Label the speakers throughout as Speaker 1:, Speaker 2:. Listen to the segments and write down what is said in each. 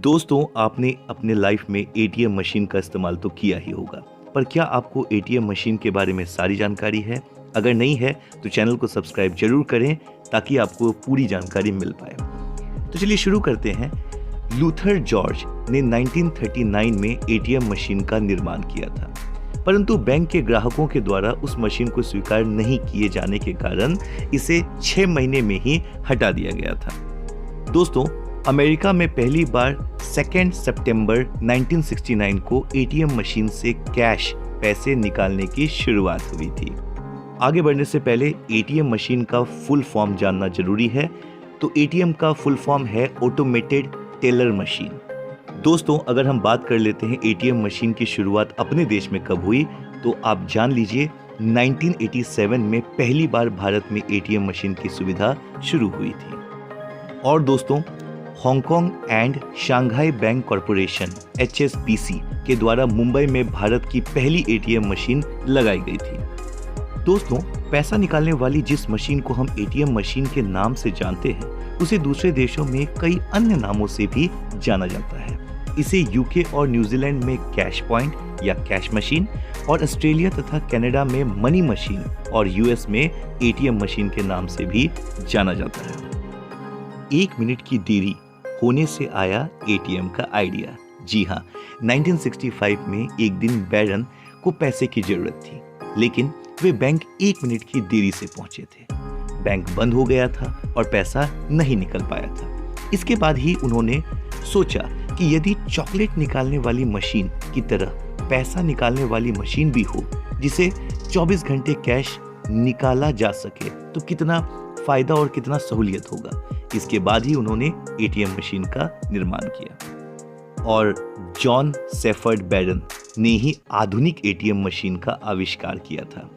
Speaker 1: दोस्तों, आपने अपने लाइफ में एटीएम मशीन का इस्तेमाल तो किया ही होगा, पर क्या आपको एटीएम मशीन के बारे में सारी जानकारी है? अगर नहीं है तो चैनल को सब्सक्राइब जरूर करें ताकि आपको पूरी जानकारी मिल पाए। तो चलिए शुरू करते हैं। लूथर जॉर्ज ने 1939 में एटीएम मशीन का निर्माण किया था, परंतु बैंक के ग्राहकों के द्वारा उस मशीन को स्वीकार नहीं किए जाने के कारण इसे 6 महीने में ही हटा दिया गया था। दोस्तों, अमेरिका में पहली बार 2 सितंबर 1969 को एटीएम मशीन से कैश पैसे निकालने की शुरुआत हुई थी। आगे बढ़ने से पहले एटीएम मशीन का फुल फॉर्म जानना जरूरी है। तो एटीएम का फुल फॉर्म है ऑटोमेटेड टेलर मशीन। दोस्तों, अगर हम बात कर लेते हैं एटीएम मशीन की शुरुआत अपने देश में कब हुई, तो आप जान लीजिए 1987 में पहली बार भारत में एटीएम मशीन की सुविधा शुरू हुई थी। और दोस्तों, Hong Kong and Shanghai bank corporation HSBC के द्वारा मुंबई में भारत की पहली एटीएम मशीन लगाई गई थी। दोस्तों, पैसा निकालने वाली जिस मशीन को हम एटीएम मशीन के नाम से जानते हैं, उसे दूसरे देशों में कई अन्य नामों से भी जाना जाता है। इसे यूके और न्यूजीलैंड में कैश पॉइंट या कैश मशीन, और ऑस्ट्रेलिया तथा कनाडा में मनी मशीन, और यूएस में एटीएम मशीन के नाम से भी जाना जाता है। 1 मिनट की देरी होने से आया एटीएम का आइडिया। जी हाँ, 1965 में एक दिन बैरन को पैसे की जरूरत थी, लेकिन वे बैंक 1 मिनट की देरी से पहुंचे थे। बैंक बंद हो गया था और पैसा नहीं निकल पाया था। इसके बाद ही उन्होंने सोचा कि यदि चॉकलेट निकालने वाली मशीन की तरह पैसा निकालने वाली मशीन भी हो, जिसे 24 घंटे कैश निकाला जा सके, तो कितना फायदा और कितना सहूलियत होगा। इसके बाद ही उन्होंने एटीएम मशीन का निर्माण किया और जॉन शेफर्ड बैरन ने ही आधुनिक एटीएम मशीन का आविष्कार किया था।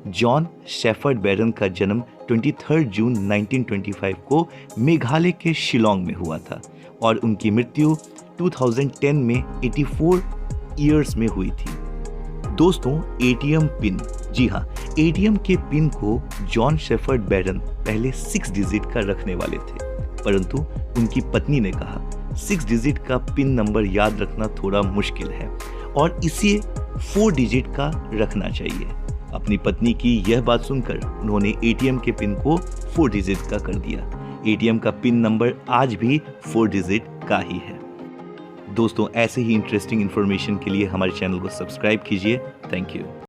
Speaker 1: जॉन शेफर्ड बैरन का जन्म 23 जून 1925 को मेघालय के शिलोंग में हुआ था और उनकी मृत्यु 2010 में 84 ईयर्स में हुई थी। दोस्तों, एटीएम पिन, जी हाँ, एटीएम के पिन को जॉन शेफर्ड बैरन पहले 6 डिजिट का रखने वाले थे, परंतु उनकी पत्नी ने कहा 6 डिजिट का पिन नंबर याद रखना थोड़ा मुश्किल है और इसे 4 डिजिट का रखना चाहिए। अपनी पत्नी की यह बात सुनकर उन्होंने एटीएम के पिन को 4 डिजिट का कर दिया। एटीएम का पिन नंबर आज भी 4 डिजिट का ही है। दोस्तों, ऐसे ही इंटरेस्टिंग इंफॉर्मेशन के लिए हमारे चैनल को सब्सक्राइब कीजिए। Thank you.